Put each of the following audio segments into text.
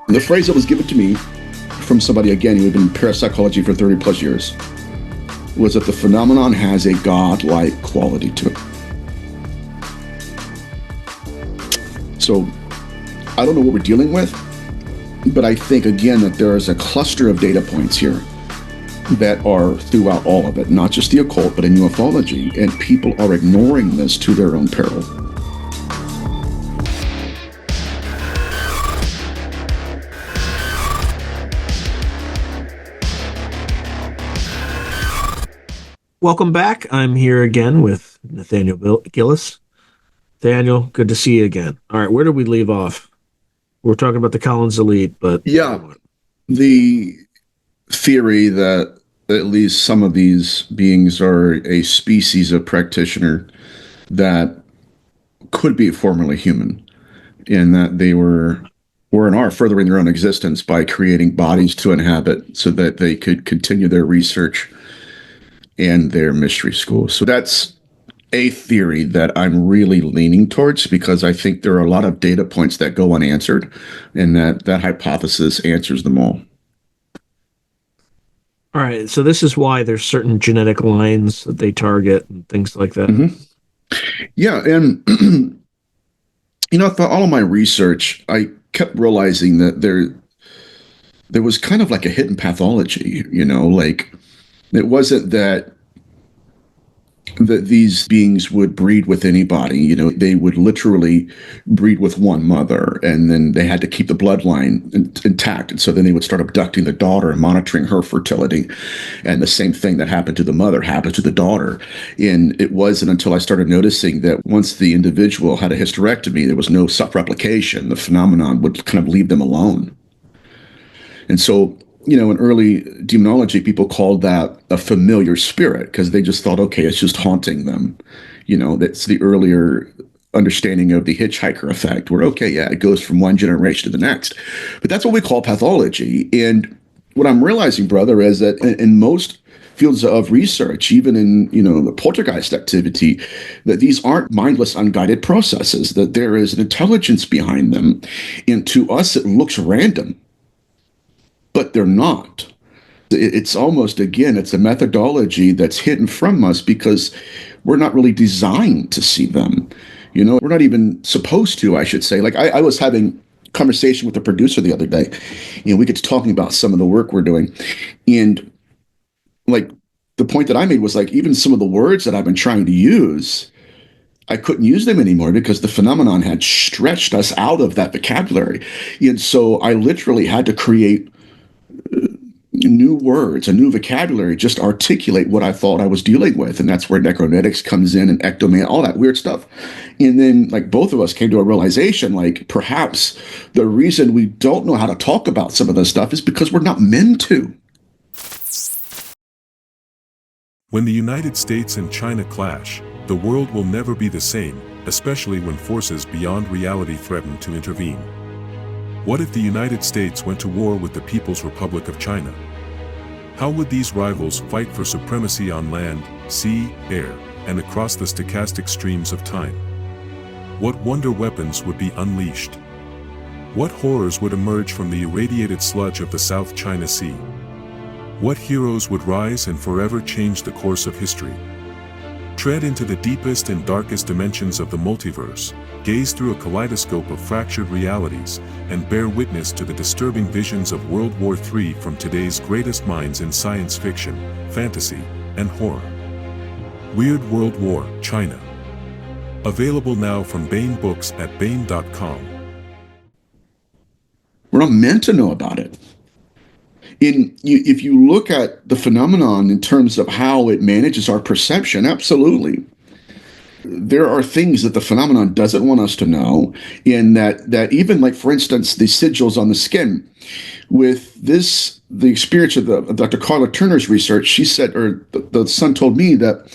The phrase that was given to me from somebody, again, who had been in parapsychology for 30 plus years, was that the phenomenon has a godlike quality to it. So I don't know what we're dealing with, but I think, again, that there is a cluster of data points here that are throughout all of it, not just the occult, but in ufology, and people are ignoring this to their own peril. Welcome back. I'm here again with Nathaniel Gillis. Nathaniel, good to see you again. All right, where did we leave off? We're talking about the Collins Elite, but... Yeah, the theory that at least some of these beings are a species of practitioner that could be formerly human, and that they were and are furthering their own existence by creating bodies to inhabit so that they could continue their research and their mystery school. So that's a theory that I'm really leaning towards, because I think there are a lot of data points that go unanswered, and that hypothesis answers them all. All right, so this is why there's certain genetic lines that they target and things like that. Mm-hmm. Yeah, and throughout all of my research, I kept realizing that there was kind of like a hidden pathology. Like, it wasn't that these beings would breed with anybody. They would literally breed with one mother, and then they had to keep the bloodline intact. And so then they would start abducting the daughter and monitoring her fertility. And the same thing that happened to the mother happened to the daughter. And it wasn't until I started noticing that once the individual had a hysterectomy, there was no self-replication. The phenomenon would kind of leave them alone. And so, in early demonology, people called that a familiar spirit, because they just thought, okay, it's just haunting them. That's the earlier understanding of the hitchhiker effect, where, okay, yeah, it goes from one generation to the next. But that's what we call pathology. And what I'm realizing, brother, is that in most fields of research, even in, the poltergeist activity, that these aren't mindless, unguided processes, that there is an intelligence behind them. And to us, it looks random, but they're not. It's almost, again, it's a methodology that's hidden from us because we're not really designed to see them. We're not even supposed to, I should say. Like, I was having a conversation with the producer the other day, and we get to talking about some of the work we're doing. And, like, the point that I made was, like, even some of the words that I've been trying to use, I couldn't use them anymore because the phenomenon had stretched us out of that vocabulary. And so I literally had to create new words, a new vocabulary, just articulate what I thought I was dealing with. And that's where necronetics comes in, and ectoman, all that weird stuff. And then, like, both of us came to a realization, like, perhaps the reason we don't know how to talk about some of this stuff is because we're not meant to. When the United States and China clash, the world will never be the same, especially when forces beyond reality threaten to intervene. What if the United States went to war with the People's Republic of China? How would these rivals fight for supremacy on land, sea, air, and across the stochastic streams of time? What wonder weapons would be unleashed? What horrors would emerge from the irradiated sludge of the South China Sea? What heroes would rise and forever change the course of history? Tread into the deepest and darkest dimensions of the multiverse, gaze through a kaleidoscope of fractured realities, and bear witness to the disturbing visions of World War III from today's greatest minds in science fiction, fantasy, and horror. Weird World War, China. Available now from Bain Books at bain.com. We're not meant to know about it. If you look at the phenomenon in terms of how it manages our perception, absolutely. There are things that the phenomenon doesn't want us to know, in that even, like, for instance, the sigils on the skin. With this, the experience of Dr. Carla Turner's research, she said, or the son told me that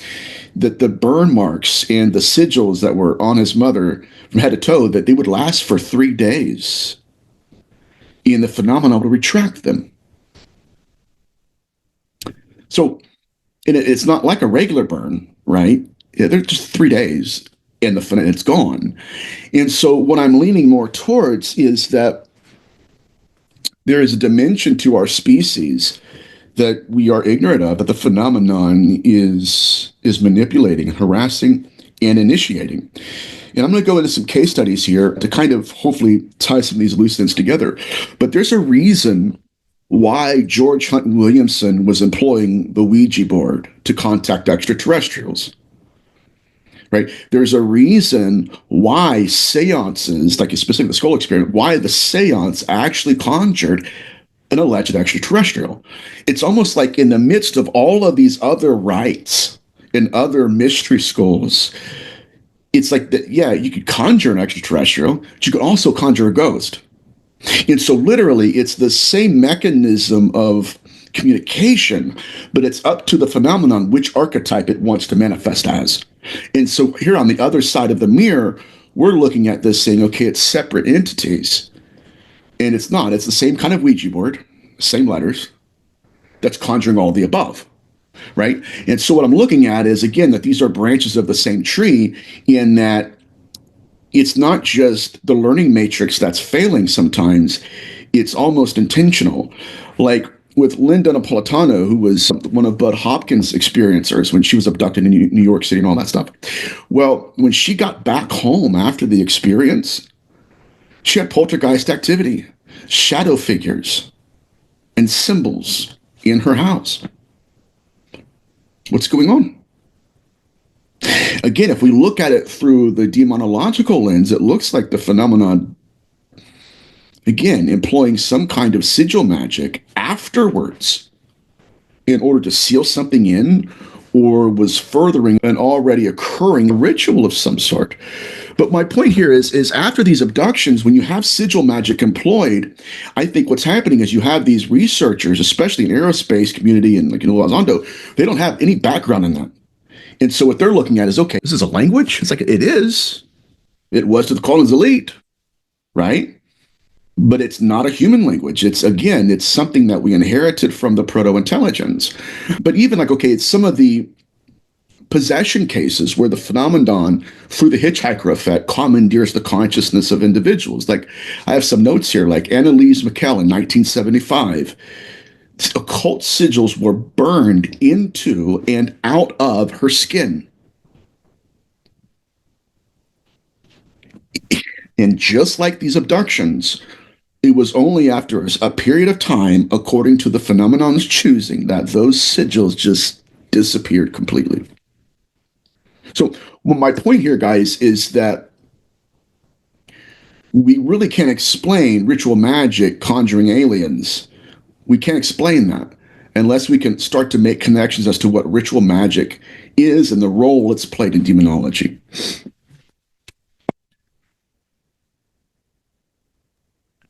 the burn marks and the sigils that were on his mother from head to toe, that they would last for 3 days, and the phenomenon would retract them. So, and it's not like a regular burn, right? Yeah, they're just 3 days, and it's gone. And so what I'm leaning more towards is that there is a dimension to our species that we are ignorant of, that the phenomenon is manipulating and harassing and initiating. And I'm going to go into some case studies here to kind of hopefully tie some of these loose ends together. But there's a reason why George Hunt Williamson was employing the Ouija board to contact extraterrestrials. Right? There's a reason why seances, like specifically the skull experiment, why the seance actually conjured an alleged extraterrestrial. It's almost like in the midst of all of these other rites and other mystery schools, it's like that, yeah, you could conjure an extraterrestrial, but you could also conjure a ghost. And so literally it's the same mechanism of communication, but it's up to the phenomenon which archetype it wants to manifest as. And so here on the other side of the mirror, we're looking at this saying, okay, it's separate entities. And it's not. It's the same kind of Ouija board, same letters, that's conjuring all the above, right? And so what I'm looking at is, again, that these are branches of the same tree, in that it's not just the learning matrix that's failing sometimes, it's almost intentional. Like with Linda Napolitano, who was one of Bud Hopkins' experiencers when she was abducted in New York City and all that stuff. Well, when she got back home after the experience, she had poltergeist activity, shadow figures, and symbols in her house. What's going on? Again, if we look at it through the demonological lens, it looks like the phenomenon, again, employing some kind of sigil magic afterwards in order to seal something in, or was furthering an already occurring ritual of some sort. But my point here is after these abductions, when you have sigil magic employed, I think what's happening is you have these researchers, especially in aerospace community and like in Elizondo, they don't have any background in that. And so what they're looking at is, okay, this is a language? It's like, it is. It was to the Collins elite, right? But it's not a human language. It's, again, it's something that we inherited from the proto-intelligence. But even like, okay, it's some of the possession cases where the phenomenon through the hitchhiker effect commandeers the consciousness of individuals. Like I have some notes here, like Annalise McKell in 1975. Occult sigils were burned into and out of her skin. And just like these abductions, it was only after a period of time, according to the phenomenon's choosing, that those sigils just disappeared completely. So well, my point here, guys, is that we really can't explain ritual magic conjuring aliens. We can't explain that unless we can start to make connections as to what ritual magic is and the role it's played in demonology.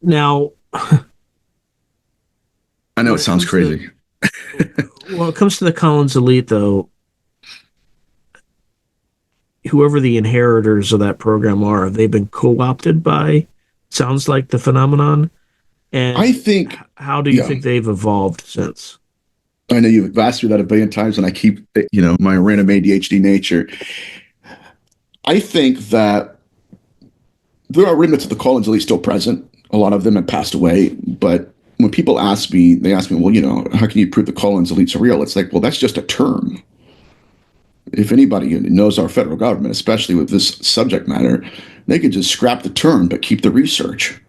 Now, I know it sounds crazy. Well, it comes to the Collins elite, though. Whoever the inheritors of that program are, they've been co-opted by, sounds like, the phenomenon. And I think, how do you think they've evolved since? I know you've asked me that a billion times, and I keep, my random ADHD nature. I think that there are remnants of the Collins elite still present. A lot of them have passed away, but when people ask me, well, how can you prove the Collins elite's real? It's like, well, that's just a term. If anybody knows our federal government, especially with this subject matter, they could just scrap the term, but keep the research,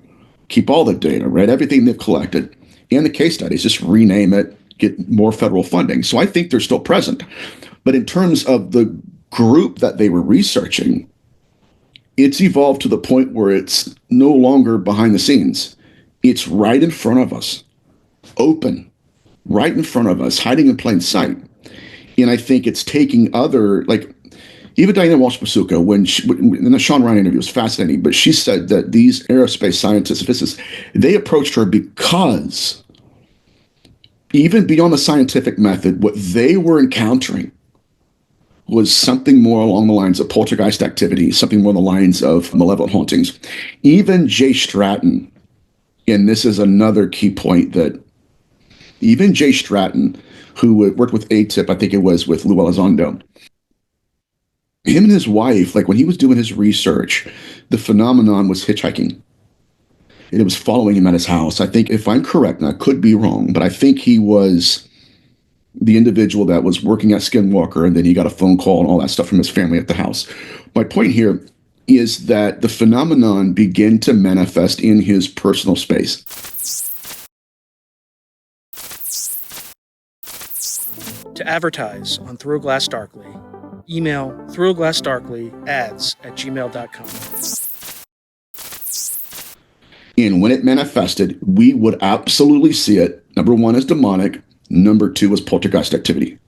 keep all the data, right? Everything they've collected and the case studies, just rename it, get more federal funding. So I think they're still present. But in terms of the group that they were researching, it's evolved to the point where it's no longer behind the scenes. It's right in front of us, open, right in front of us, hiding in plain sight. And I think it's taking other, like, even Diana Walsh-Pasuka, in the Sean Ryan interview, was fascinating, but she said that these aerospace scientists, physicists, they approached her because even beyond the scientific method, what they were encountering was something more along the lines of poltergeist activity, something more along the lines of malevolent hauntings. Even Jay Stratton, and this is another key point, that even Jay Stratton, who worked with ATIP, I think it was with Lou Elizondo, him and his wife, like when he was doing his research, the phenomenon was hitchhiking. and it was following him at his house. I think, if I'm correct, and I could be wrong, but I think he was the individual that was working at Skinwalker, and then he got a phone call and all that stuff from his family at the house. My point here is that the phenomenon began to manifest in his personal space. To advertise on Through a Glass Darkly, email throughaglassdarkly@gmail.com. And when it manifested, we would absolutely see it. Number one is demonic. Number two is poltergeist activity.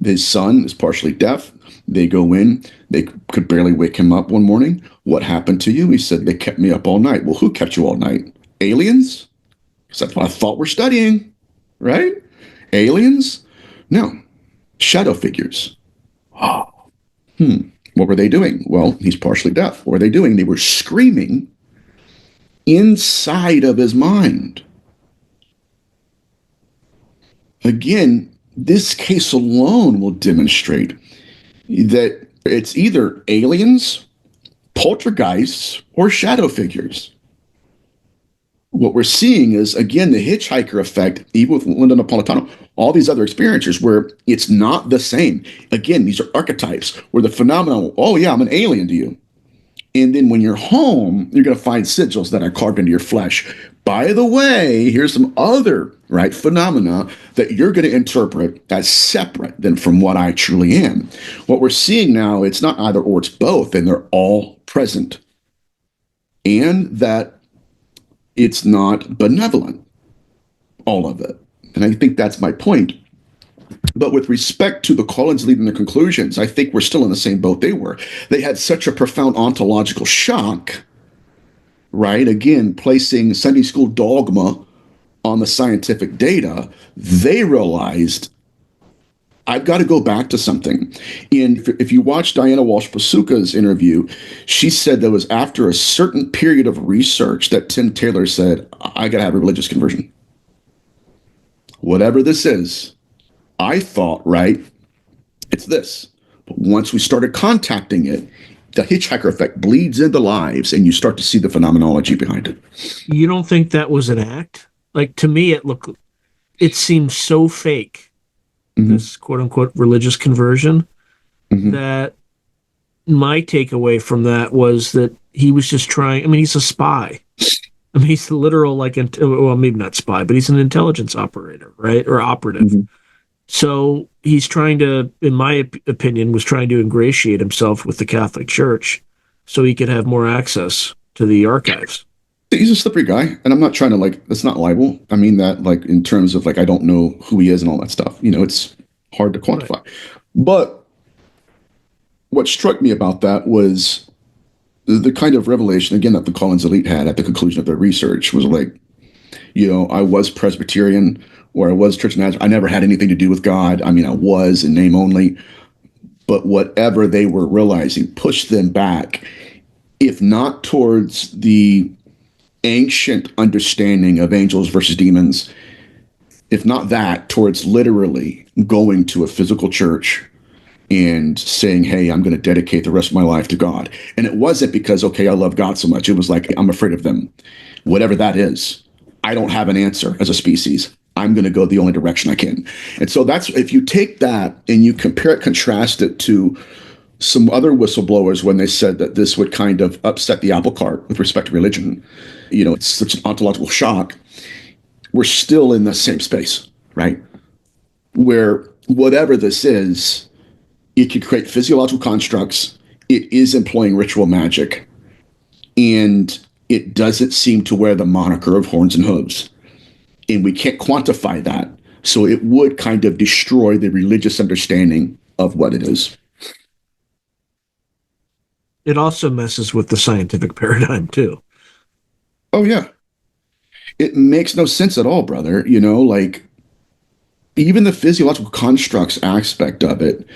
His son is partially deaf. They go in. They could barely wake him up one morning. What happened to you? He said, they kept me up all night. Well, who kept you all night? Aliens? Because that's what I thought we're studying, right? Aliens? No. Shadow figures. Oh. What were they doing? Well, he's partially deaf. What were they doing? They were screaming inside of his mind. Again, this case alone will demonstrate that it's either aliens, poltergeists, or shadow figures. What we're seeing is, again, the hitchhiker effect, even with Linda Napolitano, all these other experiencers where it's not the same. Again, these are archetypes where the phenomenon, oh yeah, I'm an alien to you. And then when you're home, you're going to find sigils that are carved into your flesh. By the way, here's some other phenomena that you're going to interpret as separate than from what I truly am. What we're seeing now, it's not either or, it's both, and they're all present. And that it's not benevolent, all of it. And I think that's my point. But with respect to the Collins leading the conclusions, I think we're still in the same boat they were. They had such a profound ontological shock, right? Again, placing Sunday school dogma on the scientific data, they realized, I've got to go back to something. And if you watch Diana Walsh-Pasuka's interview, she said that was after a certain period of research that Tim Taylor said, I got to have a religious conversion. Whatever this is, I thought, right, it's this. But once we started contacting it, the hitchhiker effect bleeds into lives, and you start to see the phenomenology behind it. You don't think that was an act? Like, to me, it seemed so fake, this quote-unquote religious conversion, that my takeaway from that was that he was just trying, I mean, he's a spy. I mean, he's literal, well, maybe not spy, but he's an intelligence operator, right? Or operative. So he's trying to, in my opinion, was trying to ingratiate himself with the Catholic Church so he could have more access to the archives. He's a slippery guy, and I'm not trying to, that's not libel. I mean that, in terms of, I don't know who he is and all that stuff. It's hard to quantify. Right. But what struck me about that was the kind of revelation, again, that the Collins elite had at the conclusion of their research was I was Presbyterian, or I was Church of Nazareth. I never had anything to do with God. I mean, I was in name only. But whatever they were realizing pushed them back, if not towards the ancient understanding of angels versus demons, if not that, towards literally going to a physical church and saying, hey, I'm going to dedicate the rest of my life to God. And it wasn't because, okay, I love God so much. It was like, I'm afraid of them. Whatever that is, I don't have an answer as a species. I'm going to go the only direction I can. And so that's, if you take that and you compare it, contrast it to some other whistleblowers when they said that this would kind of upset the apple cart with respect to religion, it's such an ontological shock. We're still in the same space, right? Where whatever this is, it could create physiological constructs. It is employing ritual magic. And it doesn't seem to wear the moniker of horns and hooves. And we can't quantify that. So it would kind of destroy the religious understanding of what it is. It also messes with the scientific paradigm, too. Oh, yeah. It makes no sense at all, brother. Even the physiological constructs aspect of it,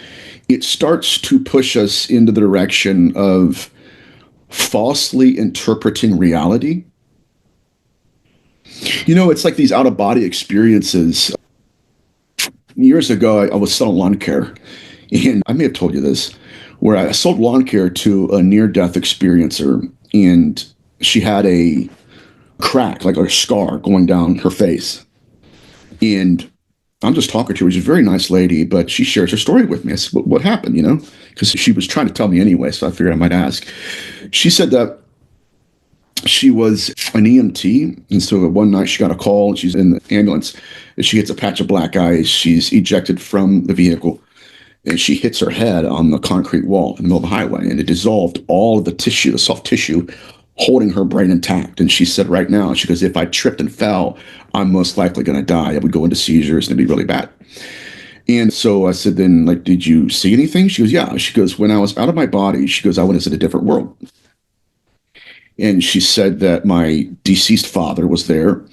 it starts to push us into the direction of falsely interpreting reality. It's like these out-of-body experiences. Years ago, I was selling lawn care, and I may have told you this, where I sold lawn care to a near-death experiencer, and she had a crack, like a scar going down her face. And I'm just talking to her. She's a very nice lady, but she shares her story with me. I said, what happened, you know? Because she was trying to tell me anyway, so I figured I might ask. She said that she was an EMT, and so one night she got a call, and she's in the ambulance, and she hits a patch of black ice. She's ejected from the vehicle, and she hits her head on the concrete wall in the middle of the highway, and it dissolved all of the tissue, the soft tissue, holding her brain intact. And she said right now, she goes, if I tripped and fell, I'm most likely going to die. I would go into seizures, and it'd be really bad. And so I said, then, like, did you see anything? She goes, yeah. She goes, when I was out of my body, she goes, I went into a different world. And she said that my deceased father was there,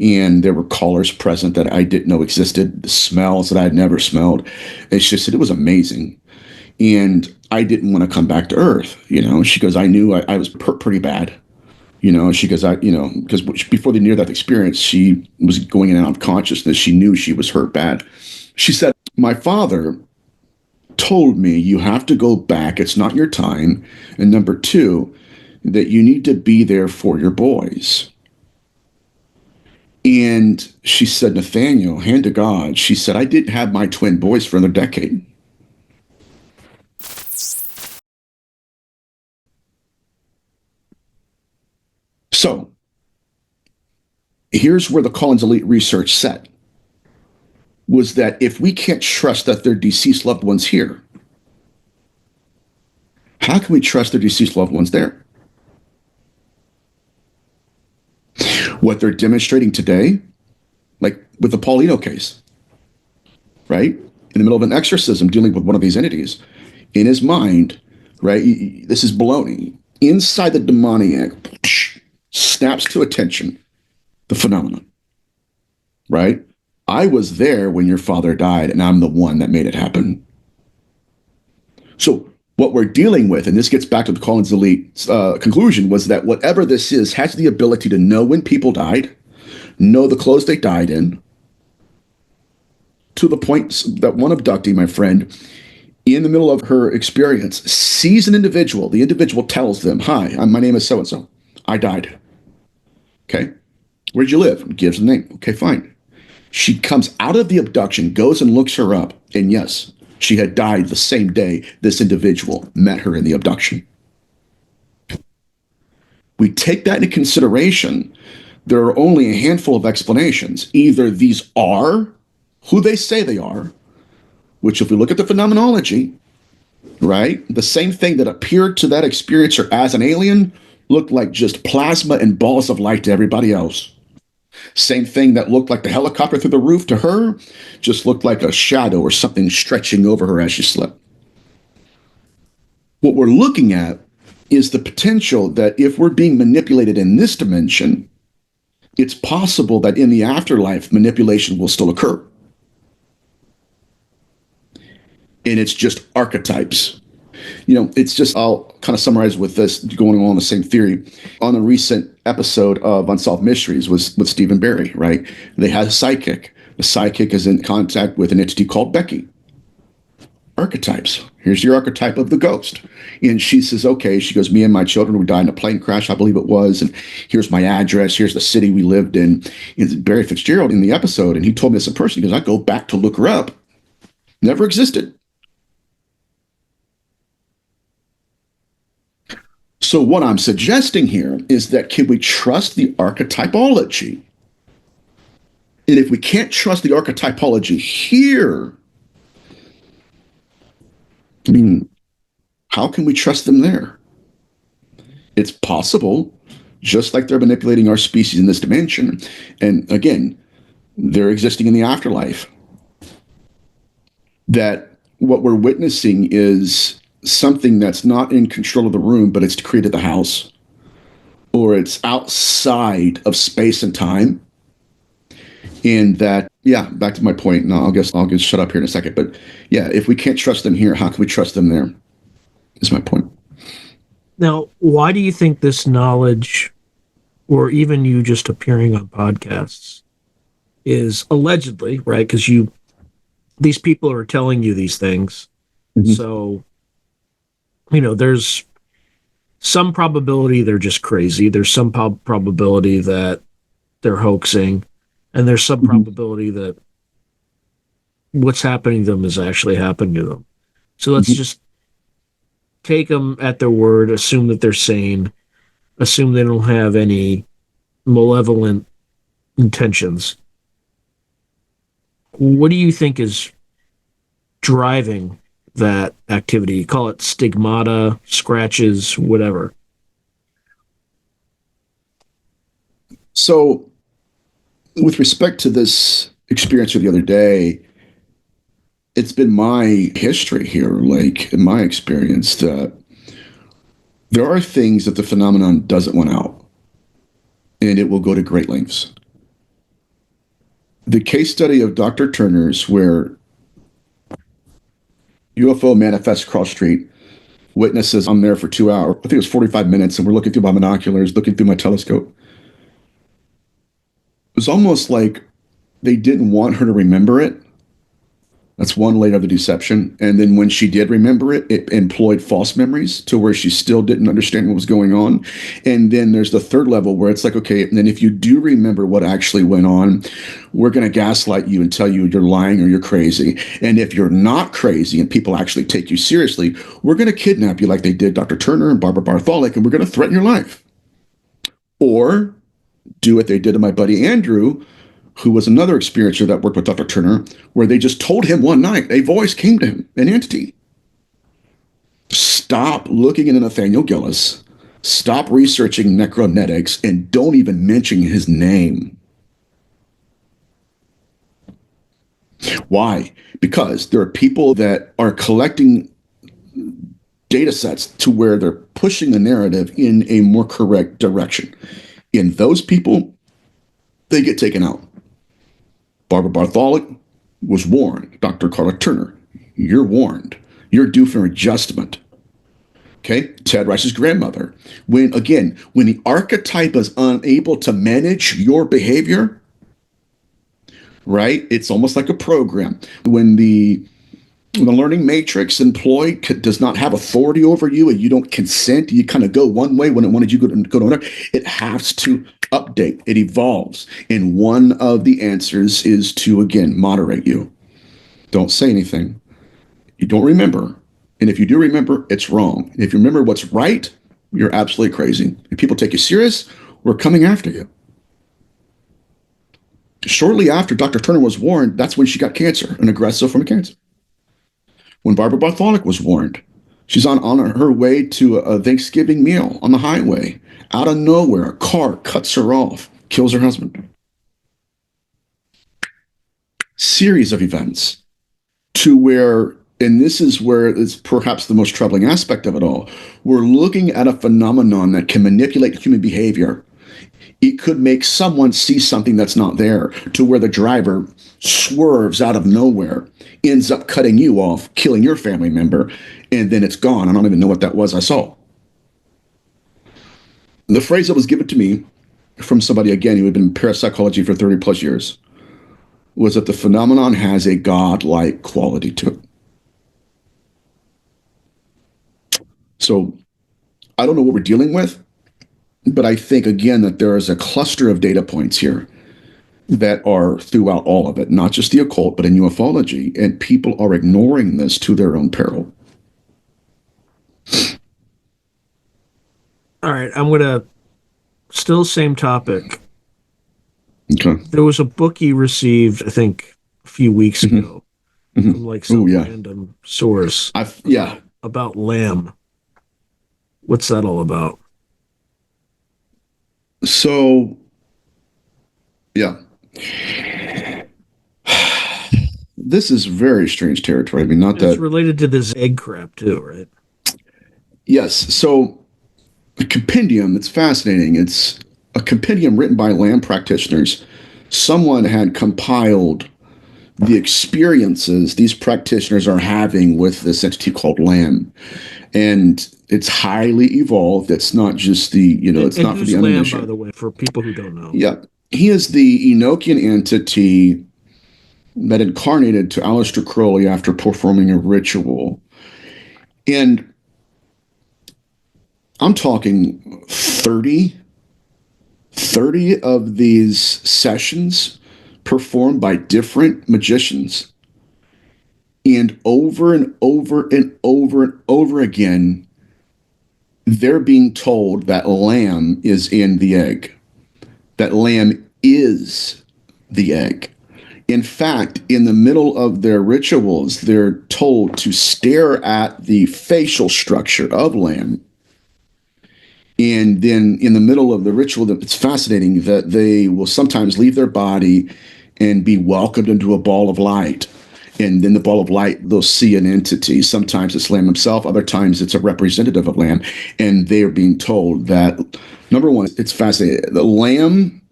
and there were callers present that I didn't know existed, the smells that I had never smelled. And she said it was amazing. And I didn't want to come back to Earth, you know. She goes, I knew I was pretty bad, you know. She goes, because before the near-death experience, she was going in and out of consciousness. She knew she was hurt bad. She said, my father told me, you have to go back. It's not your time. And number two, that you need to be there for your boys. And she said, Nathaniel, hand to God, she said, I didn't have my twin boys for another decade. So here's where the Collins Elite research said, was that if we can't trust that their deceased loved ones here, how can we trust their deceased loved ones there? What they're demonstrating today, like with the Paulino case, right? In the middle of an exorcism dealing with one of these entities, in his mind, right? This is baloney. Inside the demoniac, snaps to attention the phenomenon, right? I was there when your father died, and I'm the one that made it happen. So what we're dealing with, and this gets back to the Collins Elite conclusion, was that whatever this is has the ability to know when people died, know the clothes they died in, to the point that one abductee, my friend, in the middle of her experience, sees an individual. The individual tells them, hi, my name is so-and-so. I died. Okay. Where'd you live? Gives the name. Okay, fine. She comes out of the abduction, goes and looks her up, and yes, she had died the same day this individual met her in the abduction. We take that into consideration. There are only a handful of explanations. Either these are who they say they are, which if we look at the phenomenology, right, the same thing that appeared to that experiencer as an alien looked like just plasma and balls of light to everybody else. Same thing that looked like the helicopter through the roof to her just looked like a shadow or something stretching over her as she slept. What we're looking at is the potential that if we're being manipulated in this dimension, it's possible that in the afterlife, manipulation will still occur. And it's just archetypes. You know, it's just, I'll kind of summarize with this, going along the same theory. On a recent episode of Unsolved Mysteries with Stephen Barry, right? They had a psychic. The psychic is in contact with an entity called Becky. Archetypes. Here's your archetype of the ghost. And she says, okay, she goes, me and my children, we died in a plane crash, I believe it was. And here's my address. Here's the city we lived in. It's Barry Fitzgerald in the episode. And he told me as a person, he goes, I go back to look her up. Never existed. So what I'm suggesting here is that can we trust the archetypology? And if we can't trust the archetypology here, I mean, how can we trust them there? It's possible, just like they're manipulating our species in this dimension. And again, they're existing in the afterlife. That what we're witnessing is something that's not in control of the room, but it's created the house, or it's outside of space and time. And that, yeah, back to my point, and I'll just shut up here in a second. But yeah, if we can't trust them here, how can we trust them there? Is my point. Now, why do you think this knowledge, or even you just appearing on podcasts, is allegedly, right? Because these people are telling you these things. Mm-hmm. So, you know, there's some probability they're just crazy. There's some probability that they're hoaxing, and there's some probability that what's happening to them is actually happening to them. So let's just take them at their word, assume that they're sane, assume they don't have any malevolent intentions. What do you think is driving that activity? Call it stigmata, scratches, whatever. So, with respect to this experience of the other day, it's been my history here, like in my experience, that there are things that the phenomenon doesn't want out, and it will go to great lengths. The case study of Dr. Turner's, where UFO manifests across street, witnesses, I'm there for 2 hours, I think it was 45 minutes, and we're looking through my binoculars, looking through my telescope. It was almost like they didn't want her to remember it. That's one layer of the deception. And then when she did remember it, it employed false memories to where she still didn't understand what was going on. And then there's the third level where it's like, okay, and then if you do remember what actually went on, we're going to gaslight you and tell you you're lying or you're crazy. And if you're not crazy and people actually take you seriously, we're going to kidnap you like they did Dr. Turner and Barbara Bartholic, and we're going to threaten your life. Or do what they did to my buddy Andrew, who was another experiencer that worked with Dr. Turner, where they just told him one night, a voice came to him, an entity. Stop looking into Nathaniel Gillis, stop researching necronetics, and don't even mention his name. Why? Because there are people that are collecting data sets to where they're pushing the narrative in a more correct direction. In those people, they get taken out. Barbara Bartholic was warned. Dr. Carla Turner, you're warned. You're due for adjustment. Okay? Ted Rice's grandmother. When the archetype is unable to manage your behavior, right? It's almost like a program. When the learning matrix employee does not have authority over you and you don't consent, you kind of go one way when it wanted you to go to another, it has to update. It evolves. And one of the answers is to, again, moderate you. Don't say anything. You don't remember. And if you do remember, it's wrong. And if you remember what's right, you're absolutely crazy. If people take you serious, we're coming after you. Shortly after Dr. Turner was warned, that's when she got cancer, an aggressive form of cancer. When Barbara Bartholic was warned, she's on her way to a Thanksgiving meal on the highway. Out of nowhere, a car cuts her off, kills her husband. Series of events to where, and this is where it's perhaps the most troubling aspect of it all, we're looking at a phenomenon that can manipulate human behavior. It could make someone see something that's not there, to where the driver swerves out of nowhere, ends up cutting you off, killing your family member, and then it's gone. I don't even know what that was I saw. The phrase that was given to me from somebody, again, who had been in parapsychology for 30 plus years, was that the phenomenon has a godlike quality to it. So I don't know what we're dealing with, but I think, again, that there is a cluster of data points here that are throughout all of it, not just the occult, but in ufology, and people are ignoring this to their own peril. All right, I'm going to, still same topic. Okay. There was a book you received, I think, a few weeks ago, from like some random source. About Lamb. What's that all about? So, yeah. This is very strange territory. I mean, not it's related to this egg crap too, right? Yes. So, a compendium, it's fascinating. It's a compendium written by Lamb practitioners. Someone had compiled the experiences these practitioners are having with this entity called Lamb. And it's highly evolved. It's not just the, it's not for the uninitiated. Lamb, by the way, for people who don't know. Yeah. He is the Enochian entity that incarnated to Aleister Crowley after performing a ritual. And I'm talking 30 of these sessions performed by different magicians. And over and over and over and over again, they're being told that lamb is in the egg. That lamb is the egg. In fact, in the middle of their rituals, they're told to stare at the facial structure of lamb. And then in the middle of the ritual, it's fascinating that they will sometimes leave their body and be welcomed into a ball of light. And in the ball of light, they'll see an entity. Sometimes it's lamb himself. Other times it's a representative of lamb. And they are being told that, number one, it's fascinating. The lamb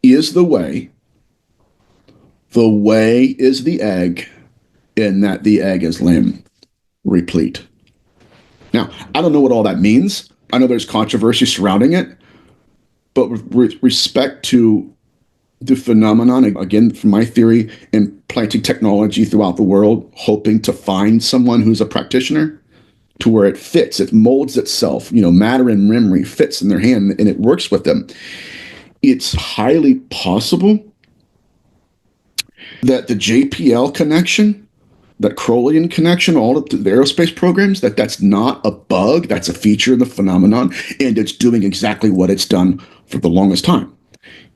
is the way is the egg, and that the egg is lamb, replete. Now, I don't know what all that means. I know there's controversy surrounding it, but with respect to the phenomenon, again, from my theory, implanting technology throughout the world, hoping to find someone who's a practitioner to where it fits, it molds itself, matter and memory fits in their hand and it works with them. It's highly possible that the JPL connection, that Crowleyan connection, all of the aerospace programs, that's not a bug, that's a feature of the phenomenon, and it's doing exactly what it's done for the longest time.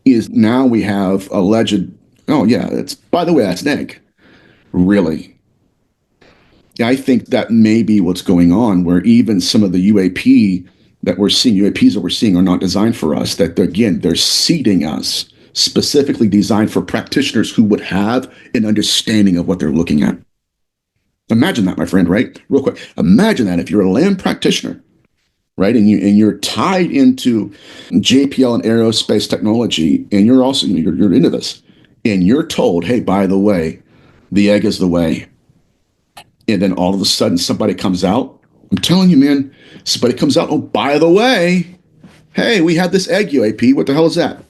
Is now we have alleged, oh yeah, by the way, that's an egg. Really? Yeah, I think that may be what's going on, where even some of the UAPs that we're seeing are not designed for us, that again, they're seeding us, specifically designed for practitioners who would have an understanding of what they're looking at. Imagine that, my friend, right? Real quick. Imagine that if you're a lamb practitioner, right? And you're tied into JPL and aerospace technology, and you're also, you're into this, and you're told, hey, by the way, the egg is the way. And then all of a sudden somebody comes out. I'm telling you, man, somebody comes out. Oh, by the way, hey, we had this egg UAP. What the hell is that?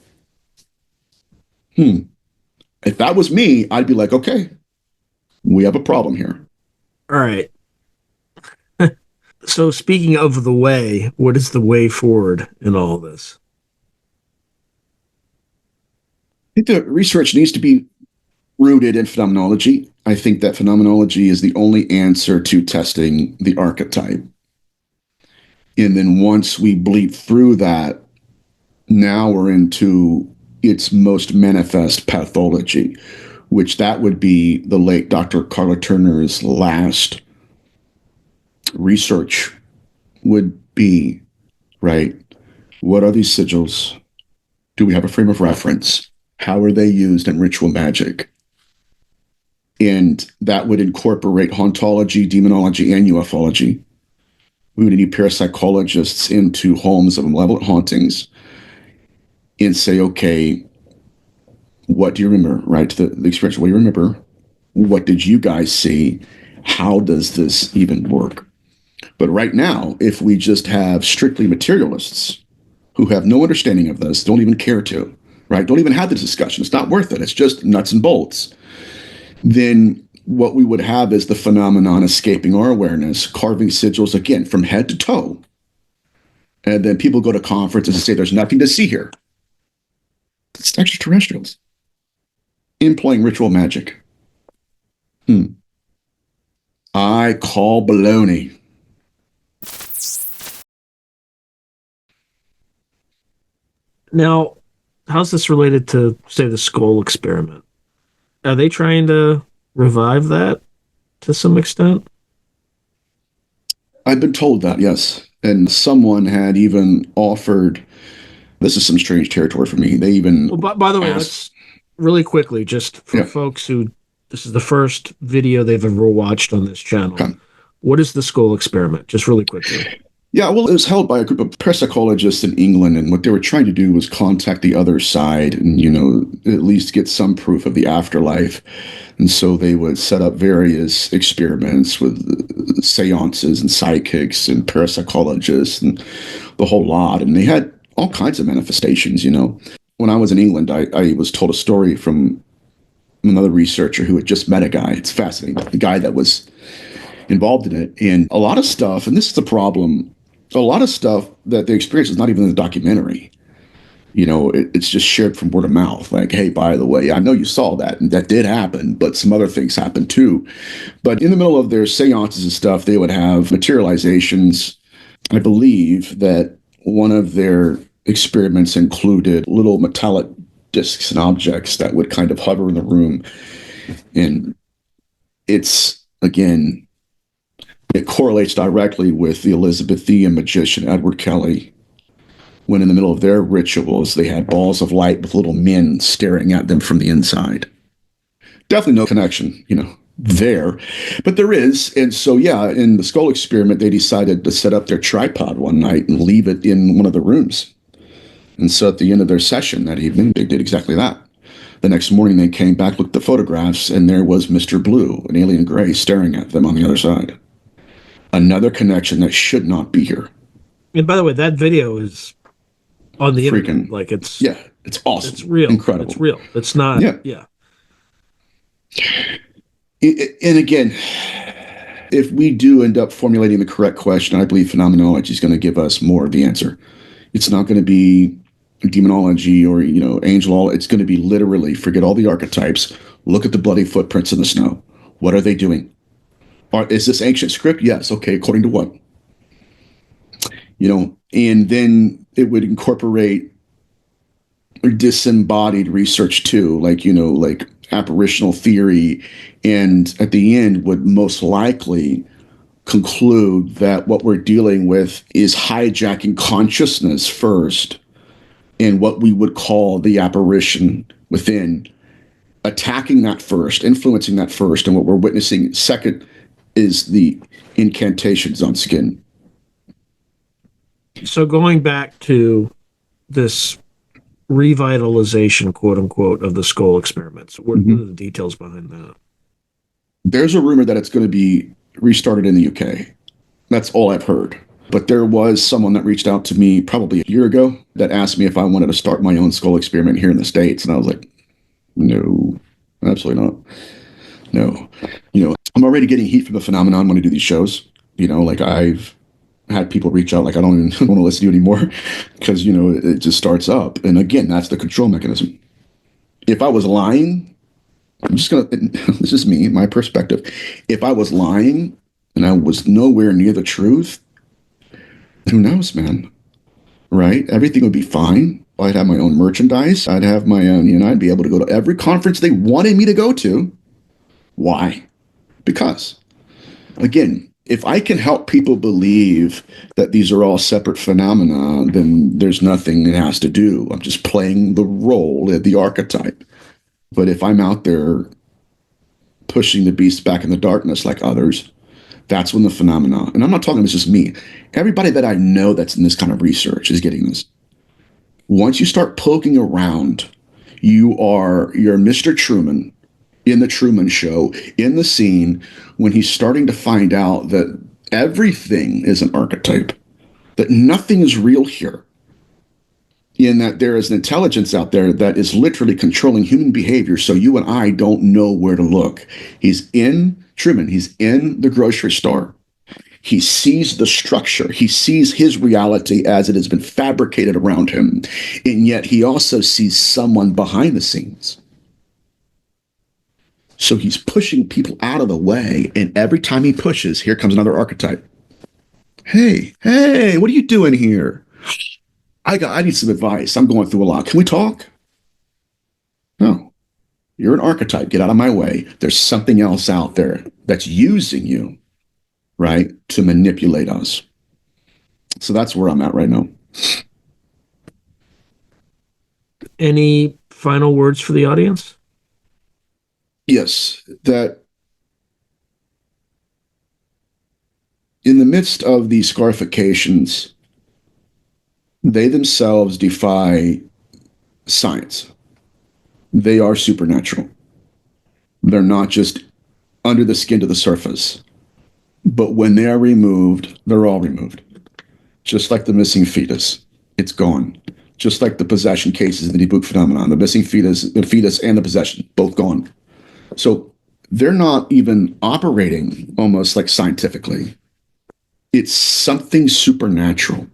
If that was me, I'd be like, okay, we have a problem here. All right. So speaking of the way, what is the way forward in all this? I think the research needs to be rooted in phenomenology. I think that phenomenology is the only answer to testing the archetype. And then once we bleed through that, now we're into its most manifest pathology, which that would be the late Dr. Carla Turner's last research would be, right? What are these sigils? Do we have a frame of reference? How are they used in ritual magic? And that would incorporate hauntology, demonology, and ufology. We would need parapsychologists into homes of malevolent hauntings and say, okay, what do you remember, right? The experience, what do you remember? What did you guys see? How does this even work? But right now, if we just have strictly materialists who have no understanding of this, don't even care to, right? Don't even have the discussion. It's not worth it. It's just nuts and bolts. Then what we would have is the phenomenon escaping our awareness, carving sigils again from head to toe. And then people go to conferences and say, there's nothing to see here. It's extraterrestrials employing ritual magic. I call baloney. Now, how's this related to, say, the skull experiment? Are they trying to revive that to some extent? I've been told that, yes. And someone had even offered, this is some strange territory for me. They even Well, by the way, let's really quickly, just for folks who, this is the first video they've ever watched on this channel. Okay. What is the skull experiment? Just really quickly. Yeah, well, it was held by a group of parapsychologists in England, and what they were trying to do was contact the other side and, at least get some proof of the afterlife. And so they would set up various experiments with seances and psychics and parapsychologists and the whole lot. And they had all kinds of manifestations, When I was in England, I was told a story from another researcher who had just met a guy. It's fascinating. The guy that was involved in it. And a lot of stuff, and this is the problem a lot of stuff that they experience is not even in the documentary. It's just shared from word of mouth. Like, hey, by the way, I know you saw that, and that did happen, but some other things happened too. But in the middle of their seances and stuff, they would have materializations. I believe that one of their experiments included little metallic discs and objects that would kind of hover in the room. And again, it correlates directly with the Elizabethan magician Edward Kelly, when in the middle of their rituals, they had balls of light with little men staring at them from the inside. Definitely no connection, there, but there is. And so, yeah, in the skull experiment, they decided to set up their tripod one night and leave it in one of the rooms. And so at the end of their session that evening, they did exactly that. The next morning, they came back, looked at the photographs, and there was Mr. Blue, an alien gray, staring at them on the other side. Another connection that should not be here. And by the way, that video is on the internet. Like, it's awesome. It's real. Incredible. It's real. It's not. Yeah. And again, if we do end up formulating the correct question, I believe phenomenology is going to give us more of the answer. It's not going to be demonology or, angel. It's going to be literally forget all the archetypes. Look at the bloody footprints in the snow. What are they doing? Is this ancient script? Yes. Okay. According to what? And then it would incorporate disembodied research too, like apparitional theory, and at the end would most likely conclude that what we're dealing with is hijacking consciousness first, and what we would call the apparition within, attacking that first, influencing that first, and what we're witnessing second is the incantations on skin. So going back to this revitalization, quote unquote, of the skull experiments, what are the details behind that? There's a rumor that it's going to be restarted in the UK. That's all I've heard. But there was someone that reached out to me probably a year ago that asked me if I wanted to start my own skull experiment here in the States. And I was like, no, absolutely not. No. I'm already getting heat from the phenomenon when I do these shows. I've had people reach out like, I don't even want to listen to you anymore because, it just starts up. And again, that's the control mechanism. If I was lying, this is me, my perspective. If I was lying and I was nowhere near the truth, who knows, man? Right? Everything would be fine. I'd have my own merchandise. I'd have my own, I'd be able to go to every conference they wanted me to go to. Why? Because, again, if I can help people believe that these are all separate phenomena, then there's nothing it has to do. I'm just playing the role of the archetype. But if I'm out there pushing the beast back in the darkness like others, that's when the phenomena, and I'm not talking, it's just me. Everybody that I know that's in this kind of research is getting this. Once you start poking around, you're Mr. Truman in the Truman Show, in the scene, when he's starting to find out that everything is an archetype, that nothing is real here, in that there is an intelligence out there that is literally controlling human behavior so you and I don't know where to look. He's in the grocery store. He sees the structure. He sees his reality as it has been fabricated around him. And yet he also sees someone behind the scenes. So he's pushing people out of the way. And every time he pushes, here comes another archetype. Hey, what are you doing here? I need some advice. I'm going through a lot. Can we talk? No. You're an archetype. Get out of my way. There's something else out there that's using you, right, to manipulate us. So that's where I'm at right now. Any final words for the audience? Yes, that in the midst of these scarifications, they themselves defy science. They are supernatural. They're not just under the skin to the surface. But when they are removed, they're all removed. Just like the missing fetus, it's gone. Just like the possession cases in the debunked phenomenon, the missing fetus, and the possession, both gone. So they're not even operating almost like scientifically. It's something supernatural.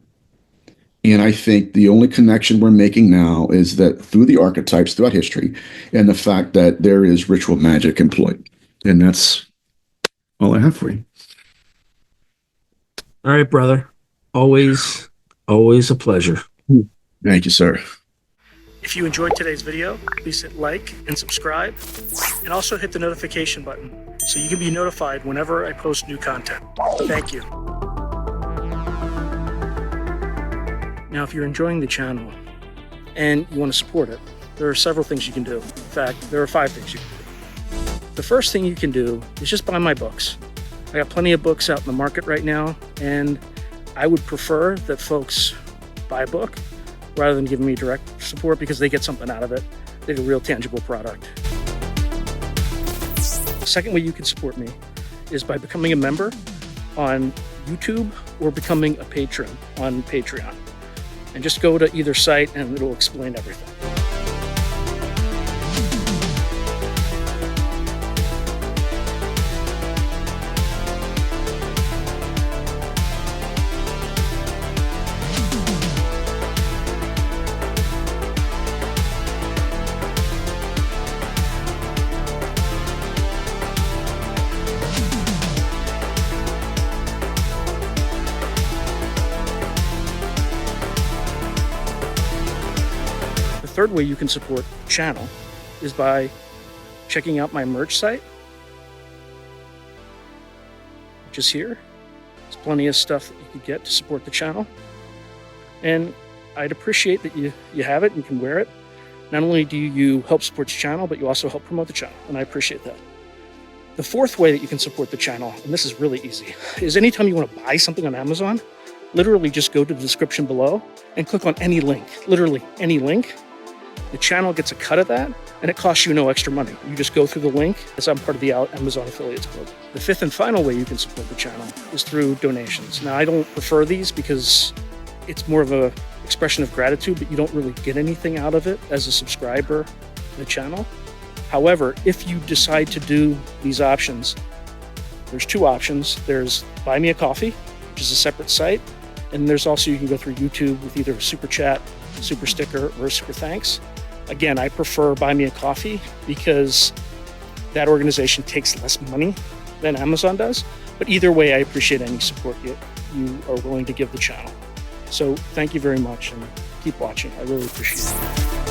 And I think the only connection we're making now is that through the archetypes throughout history and the fact that there is ritual magic employed. And that's all I have for you. All right, brother. Always a pleasure. Thank you, sir. If you enjoyed today's video, please hit like and subscribe, and also hit the notification button so you can be notified whenever I post new content. Thank you. Now, if you're enjoying the channel and you want to support it, there are several things you can do. In fact, there are 5 things you can do. The first thing you can do is just buy my books. I got plenty of books out in the market right now, and I would prefer that folks buy a book rather than giving me direct support, because they get something out of it. They get a real tangible product. The second way you can support me is by becoming a member on YouTube or becoming a patron on Patreon. And just go to either site and it'll explain everything. The third way you can support the channel is by checking out my merch site, which is here. There's plenty of stuff that you can get to support the channel. And I'd appreciate that you have it and can wear it. Not only do you help support the channel, but you also help promote the channel, and I appreciate that. The fourth way that you can support the channel, and this is really easy, is anytime you want to buy something on Amazon, literally just go to the description below and click on any link, literally any link. The channel gets a cut of that, and it costs you no extra money. You just go through the link, as I'm part of the Amazon Affiliates Club. The fifth and final way you can support the channel is through donations. Now, I don't prefer these because it's more of an expression of gratitude, but you don't really get anything out of it as a subscriber to the channel. However, if you decide to do these options, there's 2 options. There's Buy Me a Coffee, which is a separate site, and there's also, you can go through YouTube with either a super chat, super sticker, or a super thanks. Again, I prefer Buy Me a Coffee because that organization takes less money than Amazon does. But either way, I appreciate any support you are willing to give the channel. So thank you very much, and keep watching. I really appreciate it.